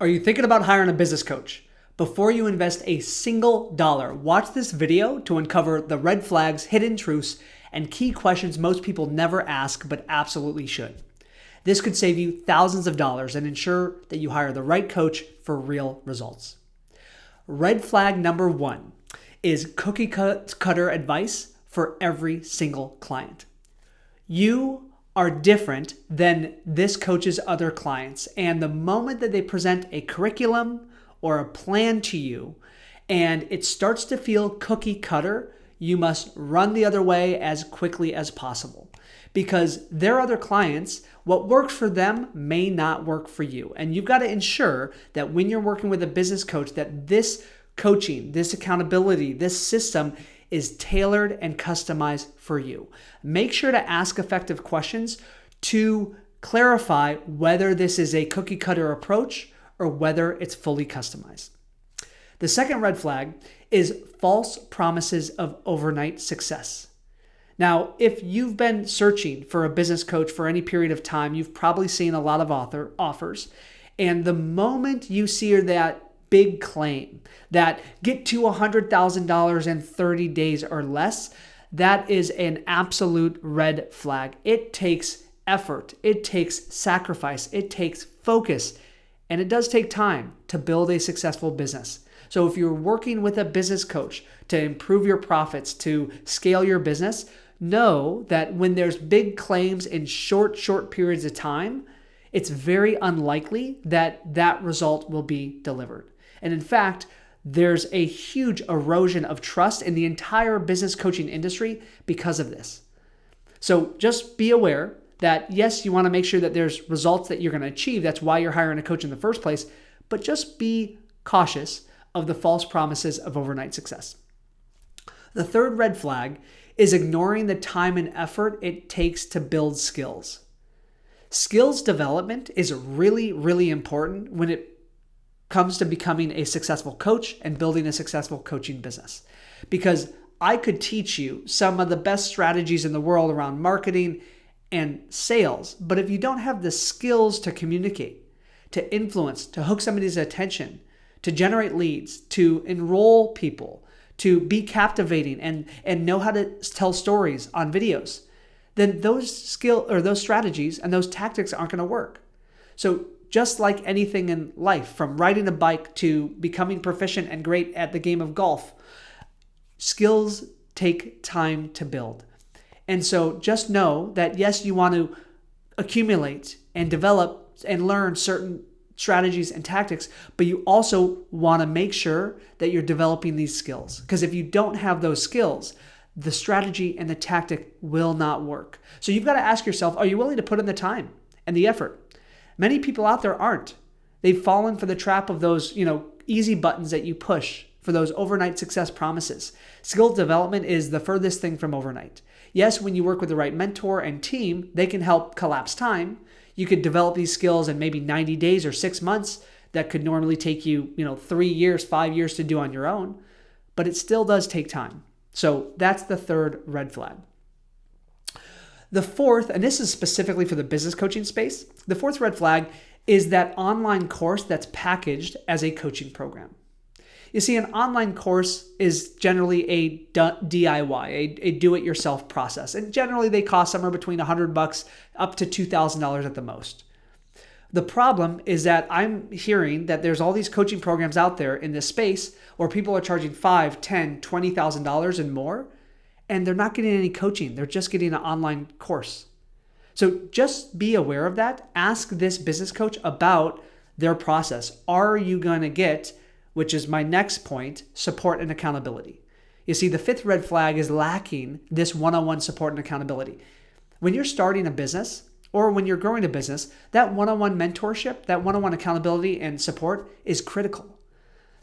Are you thinking about hiring a business coach? Before you invest a single dollar, watch this video to uncover the red flags, hidden truths, and key questions most people never ask but absolutely should. This could save you thousands of dollars and ensure that you hire the right coach for real results. Red flag number 1 is cookie cutter advice for every single client. You are different than this coach's other clients. And the moment that they present a curriculum or a plan to you and it starts to feel cookie cutter, you must run the other way as quickly as possible. Because their other clients, what works for them may not work for you. And you've got to ensure that when you're working with a business coach, that this coaching, this accountability, this system is tailored and customized for you. Make sure to ask effective questions to clarify whether this is a cookie cutter approach or whether it's fully customized. The second red flag is false promises of overnight success. Now, if you've been searching for a business coach for any period of time, you've probably seen a lot of offers. And the moment you see that big claim that get to $100,000 in 30 days or less, that is an absolute red flag. It takes effort, it takes sacrifice, it takes focus, and it does take time to build a successful business. So if you're working with a business coach to improve your profits, to scale your business, know that when there's big claims in short periods of time, it's very unlikely that that result will be delivered. And in fact, there's a huge erosion of trust in the entire business coaching industry because of this. So just be aware that yes, you want to make sure that there's results that you're going to achieve. That's why you're hiring a coach in the first place. But just be cautious of the false promises of overnight success. The third red flag is ignoring the time and effort it takes to build skills. Skills development is really, really important when it comes to becoming a successful coach and building a successful coaching business. Because I could teach you some of the best strategies in the world around marketing and sales, but if you don't have the skills to communicate, to influence, to hook somebody's attention, to generate leads, to enroll people, to be captivating and know how to tell stories on videos, then those strategies and those tactics aren't going to work. So just like anything in life, from riding a bike to becoming proficient and great at the game of golf, skills take time to build. And so just know that yes, you want to accumulate and develop and learn certain strategies and tactics, but you also want to make sure that you're developing these skills. Because if you don't have those skills, the strategy and the tactic will not work. So you've got to ask yourself, are you willing to put in the time and the effort? Many people out there aren't. They've fallen for the trap of those, easy buttons that you push for those overnight success promises. Skill development is the furthest thing from overnight. Yes, when you work with the right mentor and team, they can help collapse time. You could develop these skills in maybe 90 days or 6 months that could normally take you, 3 years, 5 years to do on your own, but it still does take time. So that's the third red flag. The fourth, and this is specifically for the business coaching space, the fourth red flag is that online course that's packaged as a coaching program. You see, an online course is generally a DIY, a do-it-yourself process. And generally they cost somewhere between $100 up to $2,000 at the most. The problem is that I'm hearing that there's all these coaching programs out there in this space where people are charging $5,000, $10,000, $20,000 and more, and they're not getting any coaching. They're just getting an online course. So just be aware of that. Ask this business coach about their process. Are you going to get, which is my next point, support and accountability? You see, the fifth red flag is lacking this one-on-one support and accountability. When you're starting a business or when you're growing a business, that one-on-one mentorship, that one-on-one accountability and support is critical.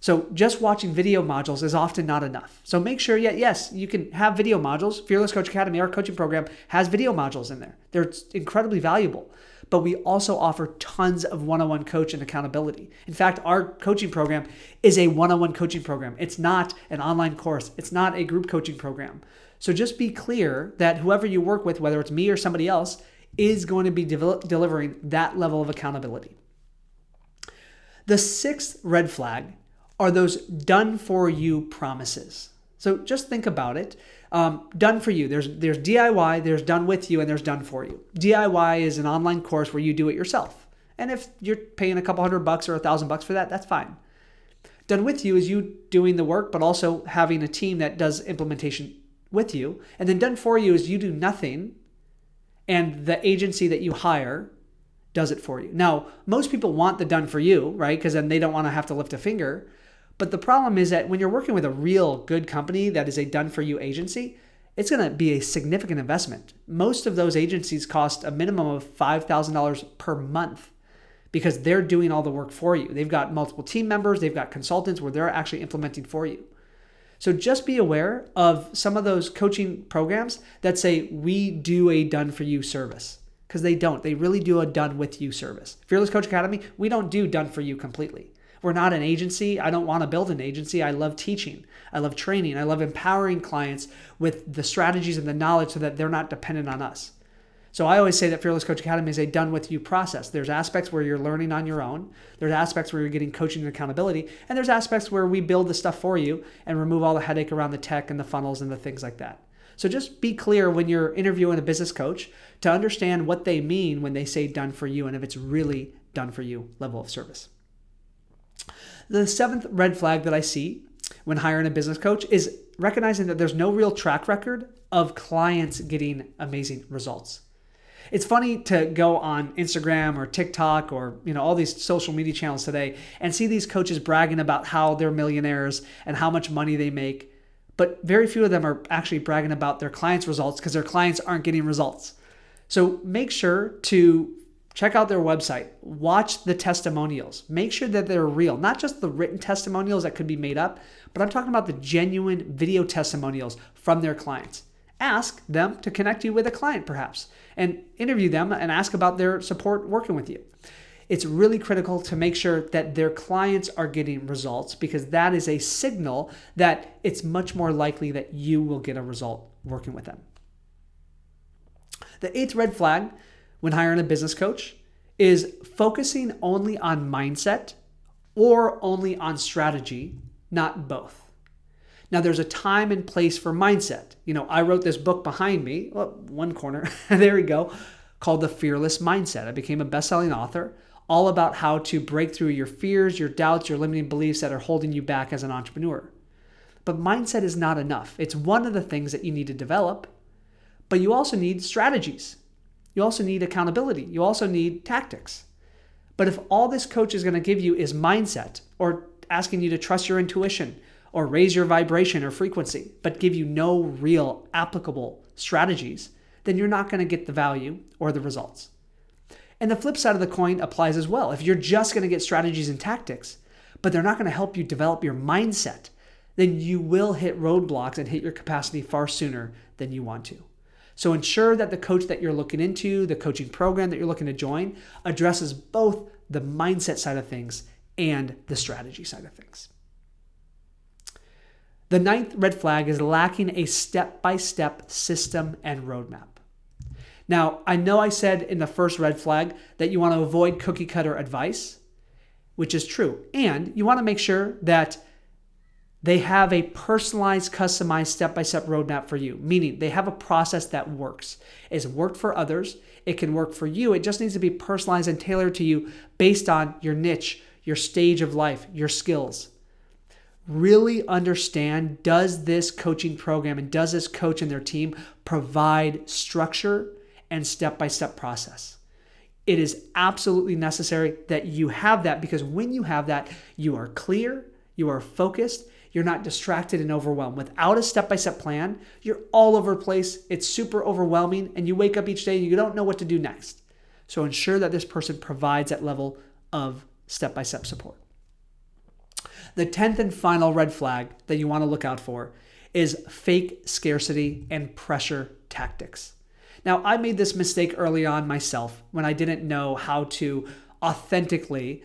So just watching video modules is often not enough. So make sure, yes, you can have video modules. Fearless Coach Academy, our coaching program, has video modules in there. They're incredibly valuable. But we also offer tons of one-on-one coach and accountability. In fact, our coaching program is a one-on-one coaching program. It's not an online course. It's not a group coaching program. So just be clear that whoever you work with, whether it's me or somebody else, is going to be delivering that level of accountability. The sixth red flag are those done for you promises. So just think about it. Done for you. There's DIY, there's done with you, and there's done for you. DIY is an online course where you do it yourself. And if you're paying a couple $100 or $1,000 for that, that's fine. Done with you is you doing the work, but also having a team that does implementation with you. And then done for you is you do nothing, and the agency that you hire does it for you. Now, most people want the done for you, right? Because then they don't want to have to lift a finger. But the problem is that when you're working with a real good company that is a done for you agency, it's going to be a significant investment. Most of those agencies cost a minimum of $5,000 per month because they're doing all the work for you. They've got multiple team members, they've got consultants where they're actually implementing for you. So just be aware of some of those coaching programs that say, we do a done for you service. Because they don't. They really do a done with you service. Fearless Coach Academy, we don't do done for you completely. We're not an agency. I don't want to build an agency. I love teaching. I love training. I love empowering clients with the strategies and the knowledge so that they're not dependent on us. So I always say that Fearless Coach Academy is a done with you process. There's aspects where you're learning on your own. There's aspects where you're getting coaching and accountability. And there's aspects where we build the stuff for you and remove all the headache around the tech and the funnels and the things like that. So just be clear when you're interviewing a business coach to understand what they mean when they say done for you and if it's really done for you level of service. The seventh red flag that I see when hiring a business coach is recognizing that there's no real track record of clients getting amazing results. It's funny to go on Instagram or TikTok or all these social media channels today and see these coaches bragging about how they're millionaires and how much money they make. But very few of them are actually bragging about their clients' results because their clients aren't getting results. So make sure to check out their website, watch the testimonials, make sure that they're real, not just the written testimonials that could be made up, but I'm talking about the genuine video testimonials from their clients. Ask them to connect you with a client perhaps and interview them and ask about their support working with you. It's really critical to make sure that their clients are getting results because that is a signal that it's much more likely that you will get a result working with them. The eighth red flag when hiring a business coach is focusing only on mindset or only on strategy, not both. Now, there's a time and place for mindset. I wrote this book behind me, one corner, there we go, called The Fearless Mindset. I became a best-selling author, all about how to break through your fears, your doubts, your limiting beliefs that are holding you back as an entrepreneur. But mindset is not enough. It's one of the things that you need to develop, but you also need strategies. You also need accountability. You also need tactics. But if all this coach is going to give you is mindset or asking you to trust your intuition or raise your vibration or frequency, but give you no real applicable strategies, then you're not going to get the value or the results. And the flip side of the coin applies as well. If you're just going to get strategies and tactics, but they're not going to help you develop your mindset, then you will hit roadblocks and hit your capacity far sooner than you want to. So ensure that the coach that you're looking into, the coaching program that you're looking to join, addresses both the mindset side of things and the strategy side of things. The ninth red flag is lacking a step-by-step system and roadmap. Now, I know I said in the first red flag that you want to avoid cookie cutter advice, which is true. And you want to make sure that they have a personalized, customized step-by-step roadmap for you, meaning they have a process that works. It's worked for others. It can work for you. It just needs to be personalized and tailored to you based on your niche, your stage of life, your skills. Really understand, does this coaching program and does this coach and their team provide structure and step-by-step process? It is absolutely necessary that you have that because when you have that, you are clear, you are focused, you're not distracted and overwhelmed. Without a step-by-step plan, you're all over the place. It's super overwhelming and you wake up each day and you don't know what to do next. So ensure that this person provides that level of step-by-step support. The 10th and final red flag that you want to look out for is fake scarcity and pressure tactics. Now, I made this mistake early on myself when I didn't know how to authentically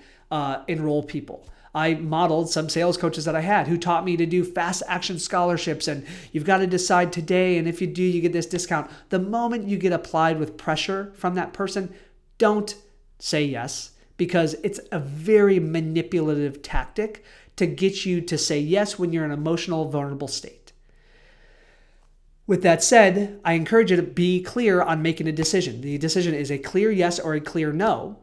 enroll people. I modeled some sales coaches that I had who taught me to do fast action scholarships and you've got to decide today and if you do, you get this discount. The moment you get applied with pressure from that person, don't say yes because it's a very manipulative tactic to get you to say yes when you're in an emotional, vulnerable state. With that said, I encourage you to be clear on making a decision. The decision is a clear yes or a clear no,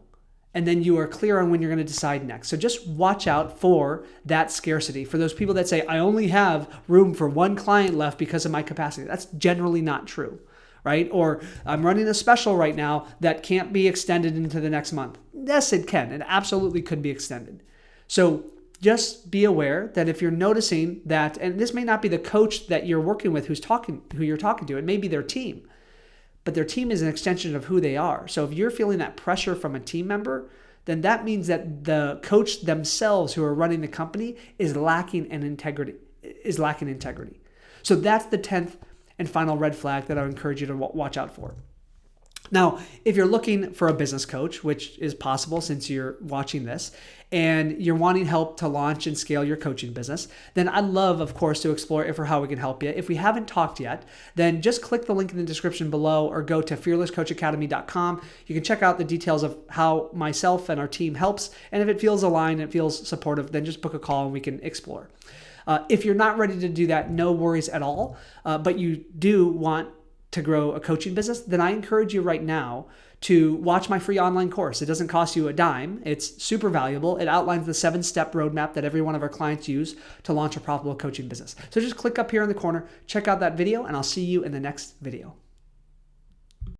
and then you are clear on when you're going to decide next. So just watch out for that scarcity. For those people that say, I only have room for one client left because of my capacity. That's generally not true, right? Or I'm running a special right now that can't be extended into the next month. Yes, it can. It absolutely could be extended. So just be aware that if you're noticing that, and this may not be the coach that you're working with who you're talking to, it may be their team. But their team is an extension of who they are. So if you're feeling that pressure from a team member, then that means that the coach themselves who are running the company is lacking in integrity. So that's the 10th and final red flag that I would encourage you to watch out for. Now, if you're looking for a business coach, which is possible since you're watching this, and you're wanting help to launch and scale your coaching business, then I'd love, of course, to explore if or how we can help you. If we haven't talked yet, then just click the link in the description below or go to fearlesscoachacademy.com. You can check out the details of how myself and our team helps. And if it feels aligned and it feels supportive, then just book a call and we can explore. If you're not ready to do that, no worries at all, but you do want to grow a coaching business, then I encourage you right now to watch my free online course. It doesn't cost you a dime. It's super valuable. It outlines the 7-step roadmap that every one of our clients use to launch a profitable coaching business. So just click up here in the corner, check out that video, and I'll see you in the next video.